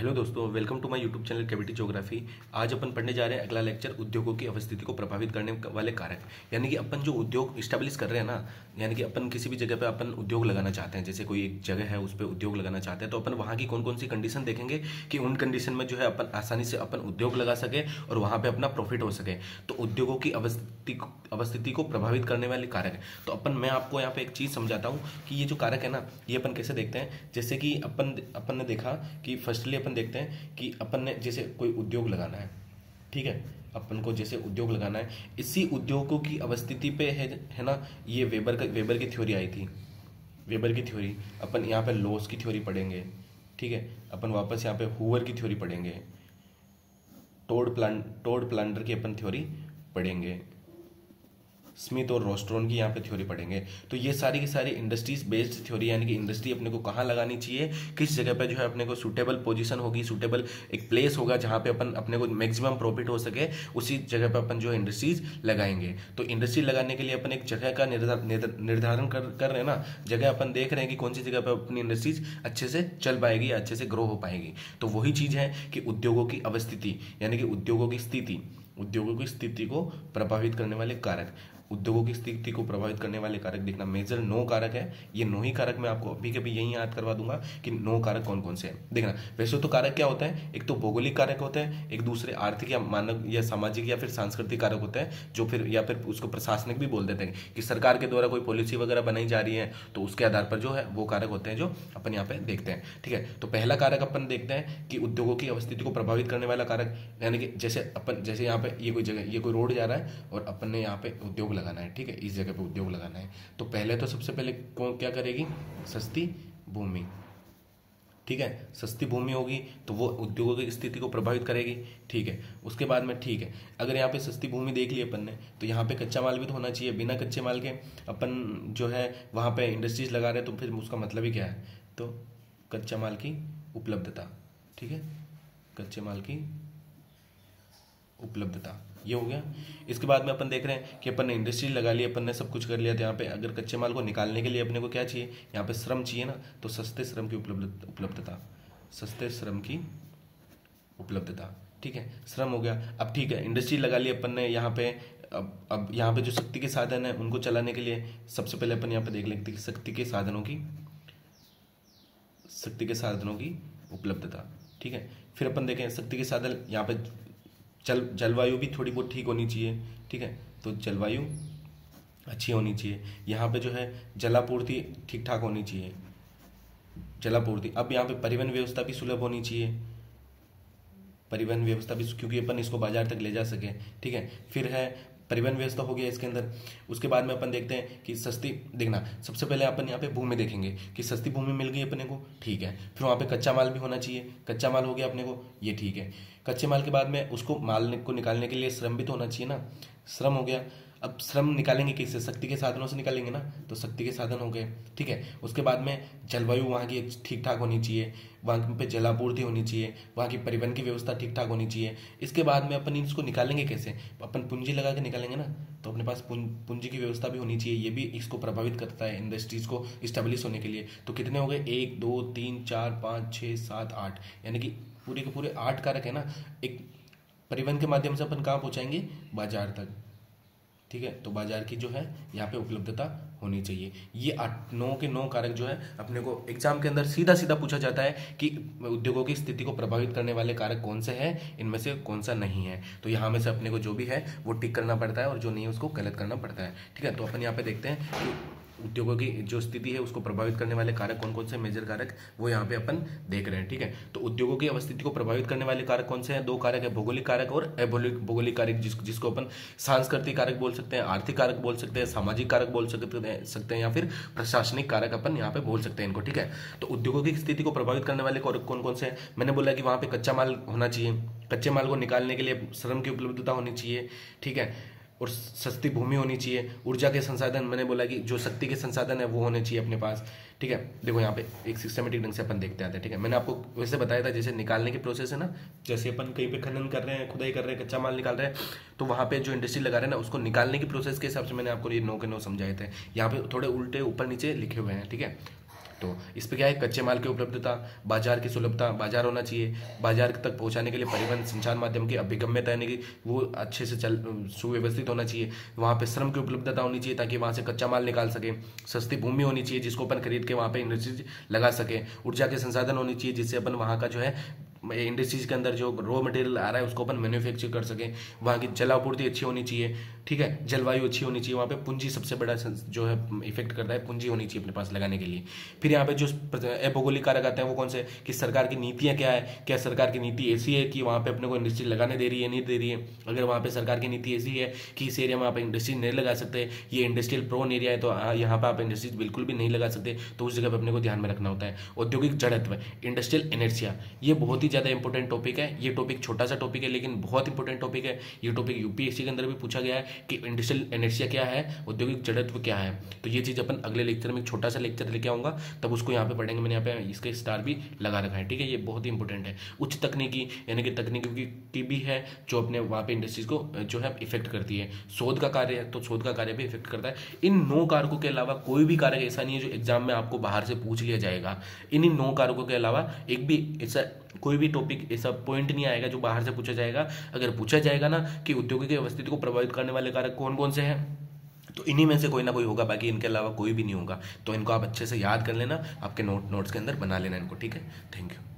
Hello दोस्तों, welcome to my YouTube channel cavity geography. आज अपन पढ़ने जा रहे हैं अगला लेक्चर, उद्योगों की अवस्थिति को प्रभावित करने वाले कारक। यानी कि अपन जो उद्योग इस्टेब्लिश कर रहे हैं ना, यानी कि अपन किसी भी जगह पे अपन उद्योग लगाना चाहते हैं, जैसे कोई एक जगह है उस पर उद्योग लगाना चाहते हैं, तो अपन वहाँ की कौन कौन सी कंडीशन देखेंगे कि उन कंडीशन में जो है अपन आसानी से अपन उद्योग लगा सके और वहाँ पे अपना प्रॉफिट हो सके। तो उद्योगों की अवस्थिति को प्रभावित करने वाले कारक। तो मैं आपको यहाँ पे एक चीज़ समझाता हूँ कि ये जो कारक है ना, ये अपन कैसे देखते हैं। जैसे कि अपन ने देखा कि फर्स्टली अपन देखते हैं कि अपन ने जैसे कोई उद्योग लगाना है, ठीक है, अपन को जैसे उद्योग लगाना है, इसी उद्योगों की अवस्थिति पे है ना। ये वेबर की थ्योरी आई थी। वेबर की थ्योरी अपन यहाँ पे लॉस की थ्योरी पढ़ेंगे, ठीक है। अपन वापस यहाँ पे हूवर की थ्योरी पढ़ेंगे, टोड प्लांटर की अपन थ्योरी पढ़ेंगे, स्मिथ और रोस्ट्रॉन की यहाँ पे थ्योरी पढ़ेंगे। तो ये सारी की सारी इंडस्ट्रीज बेस्ड थ्योरी, यानी कि इंडस्ट्री अपने को कहाँ लगानी चाहिए, किस जगह पे जो है अपने को सूटेबल पोजीशन होगी, सूटेबल एक प्लेस होगा जहाँ पे अपन अपने को मैक्सिमम प्रॉफिट हो सके, उसी जगह पे अपन जो है इंडस्ट्रीज लगाएंगे। तो इंडस्ट्री लगाने के लिए अपन एक जगह का निर्धारण कर रहे हैं ना, जगह अपन देख रहे हैं कि कौन सी जगह पर अपनी इंडस्ट्रीज अच्छे से चल पाएगी, अच्छे से ग्रो हो पाएगी। तो वही चीज़ है कि उद्योगों की अवस्थिति, यानी कि उद्योगों की स्थिति को प्रभावित करने वाले कारक। उद्योगों की स्थिति को प्रभावित करने वाले कारक देखना, मेजर 9 कारक है। ये 9 ही कारक मैं आपको अभी कभी यही याद करवा दूंगा कि 9 कारक कौन कौन से हैं। देखना, वैसे तो कारक क्या होता है, एक तो भौगोलिक कारक होता है, एक दूसरे आर्थिक या मानव या सामाजिक या फिर सांस्कृतिक कारक होता है, जो फिर या फिर उसको प्रशासनिक भी बोल देते हैं कि सरकार के द्वारा कोई पॉलिसी वगैरह बनाई जा रही है, तो उसके आधार पर जो है वो कारक होते हैं जो अपन यहाँ पे देखते हैं, ठीक है। तो पहला कारक अपन देखते हैं कि उद्योगों की अवस्थिति को प्रभावित करने वाला कारक, यानी कि जैसे यहाँ पे ये कोई जगह, ये कोई रोड जा रहा है और अपन ने यहाँ पे उद्योग लगाना है, ठीक है, इस जगह पे उद्योग लगाना है। तो पहले तो सबसे पहले कौन क्या करेगी, सस्ती भूमि, ठीक है, सस्ती भूमि होगी तो वो उद्योगों की स्थिति को प्रभावित करेगी, ठीक है। उसके बाद में ठीक है, अगर यहाँ पे सस्ती भूमि देख ली अपन ने, तो यहाँ पे कच्चा माल भी तो होना चाहिए। बिना कच्चे माल के अपन जो है वहाँ पे इंडस्ट्रीज लगा रहे हैं, तो फिर उसका मतलब ही क्या है, तो कच्चा माल की उपलब्धता, ठीक है, कच्चे माल की उपलब्धता, ये हो गया। इसके बाद में अपन देख रहे हैं कि अपन ने इंडस्ट्री लगा ली, अपन ने सब कुछ कर लिया, तो यहाँ पे अगर कच्चे माल को निकालने के लिए अपने को क्या चाहिए, यहाँ पे श्रम चाहिए ना, तो सस्ते श्रम की उपलब्धता, सस्ते श्रम की उपलब्धता, ठीक है, श्रम हो गया। अब ठीक है, इंडस्ट्री लगा ली अपन ने यहाँ पे। अब यहाँ पे जो शक्ति के साधन है उनको चलाने के लिए सबसे पहले अपन यहाँ पे देख लेते हैं शक्ति के साधनों की उपलब्धता, ठीक है। फिर अपन देखें शक्ति के साधन, यहाँ पे जलवायु भी थोड़ी बहुत ठीक होनी चाहिए, ठीक है, तो जलवायु अच्छी होनी चाहिए। यहाँ पे जो है जलापूर्ति ठीक ठाक होनी चाहिए, जलापूर्ति। अब यहाँ पे परिवहन व्यवस्था भी सुलभ होनी चाहिए, परिवहन व्यवस्था भी, क्योंकि अपन इसको बाजार तक ले जा सके, ठीक है। फिर है परिवहन व्यवस्था हो गया इसके अंदर। उसके बाद में अपन देखते हैं कि सस्ती, देखना सबसे पहले अपन यहाँ पे भूमि देखेंगे कि सस्ती भूमि मिल गई अपने को, ठीक है। फिर वहाँ पे कच्चा माल भी होना चाहिए, कच्चा माल हो गया अपने को, ये ठीक है। कच्चे माल के बाद में उसको माल को निकालने के लिए श्रम भी तो होना चाहिए ना, श्रम हो गया। अब श्रम निकालेंगे किससे, शक्ति के साधनों से निकालेंगे ना, तो शक्ति के साधन हो गए, ठीक है। उसके बाद में जलवायु वहाँ की ठीक ठाक होनी चाहिए, वहाँ पे जलापूर्ति होनी चाहिए, वहाँ की परिवहन की व्यवस्था ठीक ठाक होनी चाहिए। इसके बाद में अपन इसको निकालेंगे कैसे, अपन पूंजी लगा के निकालेंगे ना, तो अपने पास पूंजी की व्यवस्था भी होनी चाहिए। ये भी इसको प्रभावित करता है इंडस्ट्रीज को स्टेब्लिश होने के लिए। तो कितने हो गए, 1 2 3 4 5 6 7 8, यानी कि पूरे के पूरे 8 कारक है ना। एक परिवहन के माध्यम से अपन कहाँ पहुँचाएंगे, बाजार तक, ठीक है। तो बाजार की जो है यहाँ पे उपलब्धता होनी चाहिए। ये 9 के 9 कारक जो है अपने को एग्जाम के अंदर सीधा सीधा पूछा जाता है कि उद्योगों की स्थिति को प्रभावित करने वाले कारक कौन से हैं, इनमें से कौन सा नहीं है। तो यहाँ में से अपने को जो भी है वो टिक करना पड़ता है और जो नहीं है उसको गलत करना पड़ता है, ठीक है। तो अपन यहाँ पे देखते हैं कि उद्योगों की जो स्थिति है उसको प्रभावित करने वाले कारक कौन कौन से, मेजर कारक, वो यहाँ पे अपन देख रहे हैं, ठीक है। तो उद्योगों की अवस्थिति को प्रभावित करने वाले कारक कौन से हैं, 2 कारक है, भौगोलिक कारक और भौगोलिक कारक, जिसको अपन सांस्कृतिक कारक बोल सकते हैं, आर्थिक कारक बोल सकते हैं, सामाजिक कारक बोल सकते हैं या फिर प्रशासनिक कारक अपन यहाँ पे बोल सकते हैं इनको, ठीक है। तो उद्योगों की स्थिति को प्रभावित करने वाले कारक कौन कौन से हैं, मैंने बोला कि वहाँ पे कच्चा माल होना चाहिए, कच्चे माल को निकालने के लिए श्रम की उपलब्धता होनी चाहिए, ठीक है, और सस्ती भूमि होनी चाहिए। ऊर्जा के संसाधन, मैंने बोला कि जो शक्ति के संसाधन है वो होने चाहिए अपने पास, ठीक है। देखो यहाँ पे एक सिस्टमेटिक ढंग से अपन देखते आते हैं, ठीक है। मैंने आपको वैसे बताया था जैसे निकालने की प्रोसेस है ना, जैसे अपन कहीं पे खनन कर रहे हैं, खुदाई कर रहे हैं, कच्चा माल निकाल रहे हैं, तो वहाँ पे जो इंडस्ट्री लगा रहे हैं ना, उसको निकालने की प्रोसेस के हिसाब से मैंने आपको ये 9 के 9 समझाए थे। यहाँ पे थोड़े उल्टे ऊपर नीचे लिखे हुए हैं, ठीक है। तो इस पे क्या है, कच्चे माल की उपलब्धता, बाजार की सुलभता, बाजार होना चाहिए, बाजार तक पहुंचाने के लिए परिवहन संचार माध्यम की अभिगम्यता यानी कि वो अच्छे से चल सुव्यवस्थित होना चाहिए। वहाँ पे श्रम की उपलब्धता होनी चाहिए ताकि वहाँ से कच्चा माल निकाल सके। सस्ती भूमि होनी चाहिए जिसको अपन खरीद के वहाँ पे इंडस्ट्रीज लगा सके। ऊर्जा के संसाधन होनी चाहिए जिससे अपन वहाँ का जो है इंडस्ट्रीज के अंदर जो रॉ मटेरियल आ रहा है उसको अपन मैन्युफैक्चर कर सकें। वहाँ की जल आपूर्ति अच्छी होनी चाहिए, ठीक है, जलवायु अच्छी होनी चाहिए। वहाँ पे पूंजी सबसे बड़ा जो है इफेक्ट करता है, पूंजी होनी चाहिए अपने पास लगाने के लिए। फिर यहाँ पे जो अभौगोलिक कारक आते हैं वो कौन से, कि सरकार की नीतियाँ क्या है, क्या सरकार की नीति ऐसी है कि वहाँ पे अपने को इंडस्ट्री लगाने दे रही है, नहीं दे रही है। अगर वहाँ पे सरकार की नीति ऐसी है कि इस एरिया में आप इंडस्ट्री नहीं लगा सकते, ये इंडस्ट्रियल प्रोन एरिया है तो यहाँ पर आप इंडस्ट्रीज बिल्कुल भी नहीं लगा सकते, तो उस जगह पर अपने को ध्यान में रखना होता है। औद्योगिक जड़त्व, इंडस्ट्रियल इनर्शिया, ये बहुत ही ज़्यादा इंपॉर्टेंट टॉपिक है। ये टॉपिक छोटा सा टॉपिक है लेकिन बहुत इंपॉर्टेंट टॉपिक है। ये टॉपिक यूपीएससी के अंदर भी पूछा गया है कि इंडस्ट्रियल इनर्शिया क्या है, औद्योगिक जड़त्व क्या है। तो ये चीज़ अपन अगले लेक्चर में एक छोटा सा लेक्चर लेके आऊँगा, तब उसको यहाँ पे पढ़ेंगे। मैंने यहाँ पे इसका स्टार भी लगा रखा है, ठीक है, ये बहुत ही इंपॉर्टेंट है। उच्च तकनीकी यानी कि तकनीकी की भी है जो अपने वहाँ पे इंडस्ट्रीज को जो है इफेक्ट करती है। शोध का कार्य है तो शोध का कार्य भी इफेक्ट करता है। इन 9 कारकों के अलावा कोई भी कारक ऐसा नहीं है जो एग्जाम में आपको बाहर से पूछ लिया जाएगा। इन 9 कारकों के अलावा एक भी ऐसा कोई भी टॉपिक ऐसा पॉइंट नहीं आएगा जो बाहर से पूछा जाएगा। अगर पूछा जाएगा ना कि औद्योगिक व्यवस्थिति को प्रभावित करने वाले कारक कौन कौन से हैं, तो इन्हीं में से कोई ना कोई होगा, बाकी इनके अलावा कोई भी नहीं होगा। तो इनको आप अच्छे से याद कर लेना, आपके नोट्स के अंदर बना लेना इनको, ठीक है। Thank you.